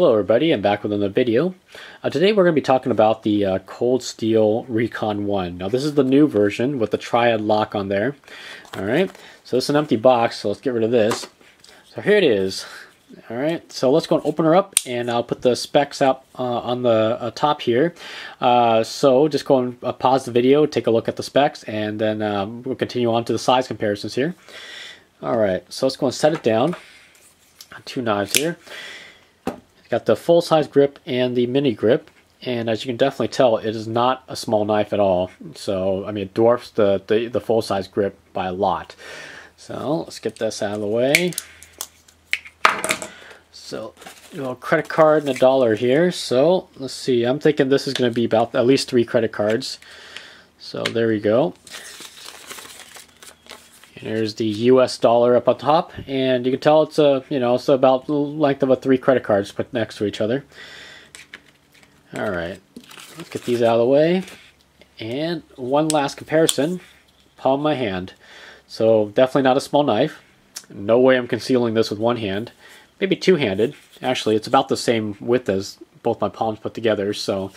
Hello everybody, I'm back with another video. Today we're going to be talking about the Cold Steel Recon I. Now this is the new version with the triad lock on there. Alright, so this is an empty box, so let's get rid of this. So here it is. Alright, so let's go and open her up and I'll put the specs up on the top here. So just go and pause the video, take a look at the specs, and then we'll continue on to the size comparisons here. Alright, so let's go and set it down. Two knives here. Got the full-size grip and the mini grip, and as you can definitely tell, it is not a small knife at all. So, I mean, it dwarfs the full-size grip by a lot. So, let's get this out of the way. So, a little credit card and $1 here. So, let's see. I'm thinking this is going to be about at least 3 credit cards. So, there we go. And there's the US dollar up on top, and you can tell it's it's about the length of 3 credit cards put next to each other. All right, let's get these out of the way. And one last comparison, palm of my hand. So definitely not a small knife. No way I'm concealing this with one hand. Maybe two-handed. Actually, it's about the same width as both my palms put together. So.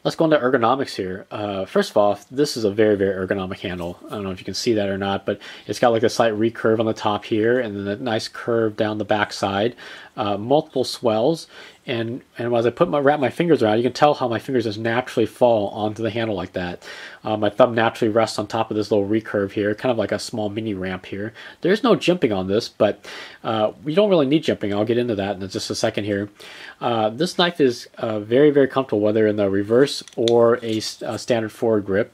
Let's go into ergonomics here. First of all, this is a very, very ergonomic handle. I don't know if you can see that or not, but it's got like a slight recurve on the top here, and then a nice curve down the back side. Multiple swells, and as I wrap my fingers around, you can tell how my fingers just naturally fall onto the handle like that. My thumb naturally rests on top of this little recurve here, kind of like a small mini ramp here. There's no jimping on this, but we don't really need jimping. I'll get into that in just a second here. This knife is very, very comfortable, whether in the reverse or a standard forward grip.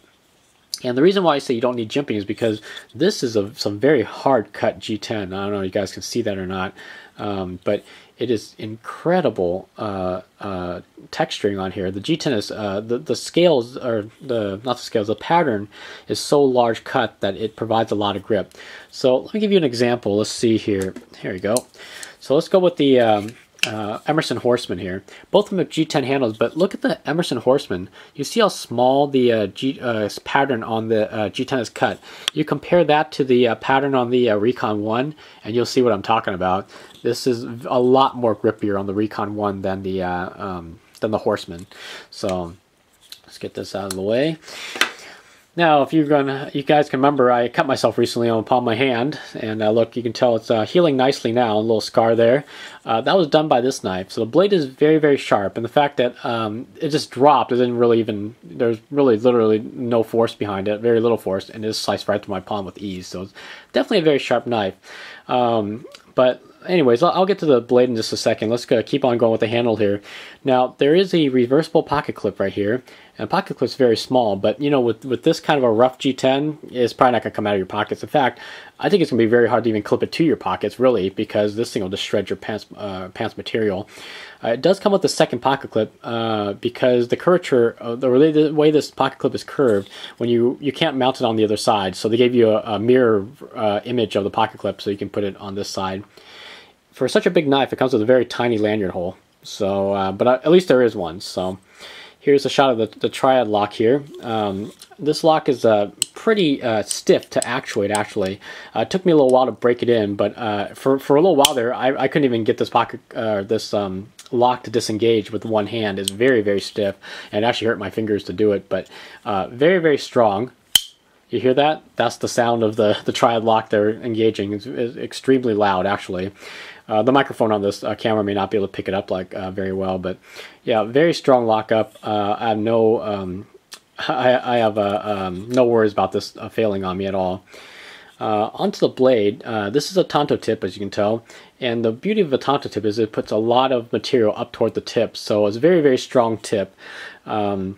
And the reason why I say you don't need jimping is because this is some very hard cut G10. I don't know if you guys can see that or not, but it is incredible texturing on here. The G10 is the scales, or not the scales, the pattern is so large cut that it provides a lot of grip. So let me give you an example. Let's see here. Here we go. So let's go with the Emerson Horseman here. Both of them have G10 handles, but look at the Emerson Horseman. You see how small the pattern on the G10 is cut. You compare that to the pattern on the Recon I, and you'll see what I'm talking about. This is a lot more grippier on the Recon I than the Horseman. So let's get this out of the way. Now, if you guys can remember, I cut myself recently on the palm of my hand, and look, you can tell it's healing nicely now, a little scar there. That was done by this knife. So the blade is very, very sharp, and the fact that it just dropped, it didn't really even, there's really literally no force behind it, very little force, and it just sliced right through my palm with ease. So it's definitely a very sharp knife. But anyways, I'll get to the blade in just a second. Let's keep on going with the handle here. Now, there is a reversible pocket clip right here. And the pocket clip's very small, but you know, with this kind of a rough G10, it's probably not going to come out of your pockets. In fact, I think it's going to be very hard to even clip it to your pockets, really, because this thing will just shred your pants material. It does come with a second pocket clip because the curvature, the way this pocket clip is curved, when you can't mount it on the other side, so they gave you a mirror image of the pocket clip so you can put it on this side. For such a big knife, it comes with a very tiny lanyard hole. So, but at least there is one. So, here's a shot of the triad lock here. This lock is pretty stiff to actuate. Actually, it took me a little while to break it in, but for a little while there, I couldn't even get this lock to disengage with one hand. It's very, very stiff, and it actually hurt my fingers to do it. But very, very strong. You hear that? That's the sound of the triad lock they're engaging. It's extremely loud, actually. The microphone on this camera may not be able to pick it up very well, but yeah, very strong lockup. I have no no worries about this failing on me at all. Onto the blade. This is a tanto tip, as you can tell, and the beauty of a tanto tip is it puts a lot of material up toward the tip, so it's a very, very strong tip, and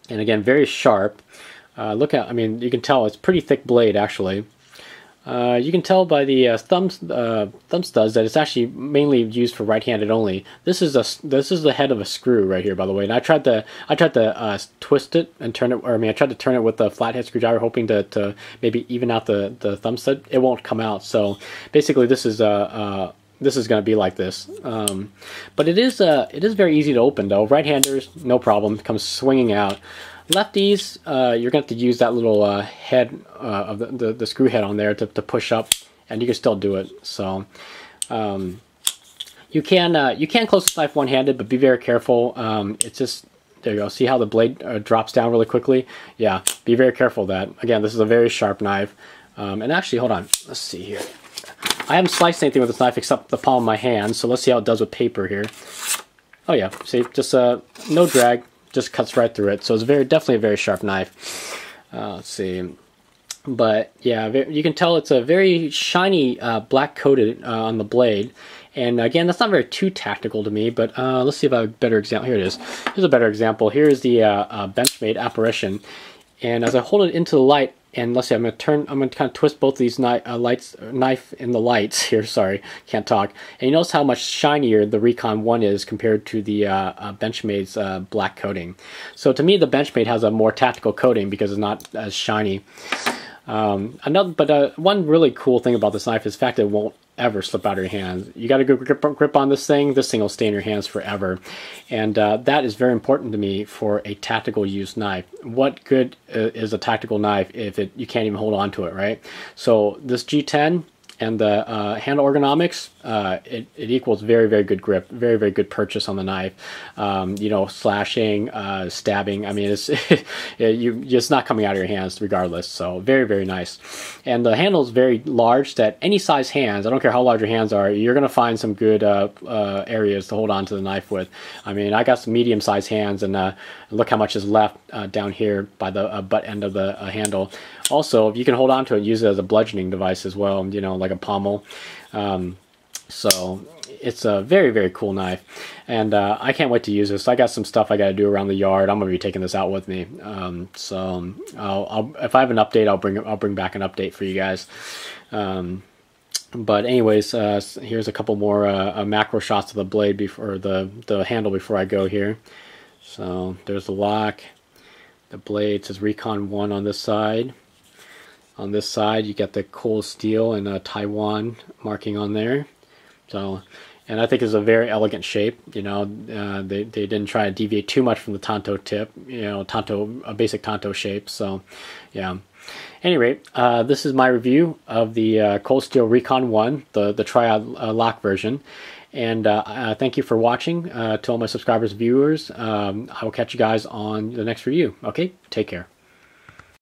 again, very sharp. Look at, I mean, you can tell it's pretty thick blade, actually. You can tell by the thumb studs that it's actually mainly used for right-handed only. This is the head of a screw right here, by the way. And I tried to twist it and turn it, or I mean, I tried to turn it with the flathead screwdriver, hoping to maybe even out the thumb stud. It won't come out. So basically, this is going to be like this. But it is very easy to open though. Right-handers, no problem. It comes swinging out. Lefties, you're going to have to use that little head of the screw head on there to push up, and you can still do it. So You can close this knife one-handed, but be very careful. It's just, there you go. See how the blade drops down really quickly? Yeah, be very careful of that. Again, this is a very sharp knife. And actually, hold on. Let's see here. I haven't sliced anything with this knife except the palm of my hand, so let's see how it does with paper here. Oh yeah, see, just no drag, just cuts right through it. So it's definitely a very sharp knife. Let's see. But yeah, you can tell it's a very shiny black coated on the blade. And again, that's not very too tactical to me, but let's see if I have a better example. Here it is. Here's a better example. Here's the Benchmade Apparition. And as I hold it into the light, and let's see, I'm going to kind of twist both of these knife in the lights here. Sorry, can't talk. And you notice how much shinier the Recon I is compared to the Benchmade's black coating. So to me, the Benchmade has a more tactical coating because it's not as shiny. One really cool thing about this knife is the fact that it won't ever slip out of your hands. You got a good grip on this thing will stay in your hands forever. And that is very important to me for a tactical use knife. What good is a tactical knife if you can't even hold on to it, right? So this G10 and the handle ergonomics, it equals very, very good grip, very, very good purchase on the knife. You know, slashing, stabbing, I mean, it's not coming out of your hands regardless, so very, very nice. And the handle is very large that any size hands, I don't care how large your hands are, you're going to find some good areas to hold on to the knife with. I mean, I got some medium-sized hands, and look how much is left down here by the butt end of the handle. Also, if you can hold on to it, use it as a bludgeoning device as well, you know, like a pommel. So it's a very, very cool knife, and I can't wait to use this. I got some stuff I got to do around the yard. I'm going to be taking this out with me. So if I have an update, I'll bring back an update for you guys. But anyways, here's a couple more macro shots of the blade before the handle before I go here. So there's the lock. The blade says Recon I on this side. On this side, you get the cold steel and Taiwan marking on there. So, and I think it's a very elegant shape. You know, they didn't try to deviate too much from the tanto tip. You know, a basic tanto shape. So, yeah. Anyway, this is my review of the cold steel Recon I, the triad lock version. And thank you for watching. To all my subscribers and viewers, I will catch you guys on the next review. Okay, take care.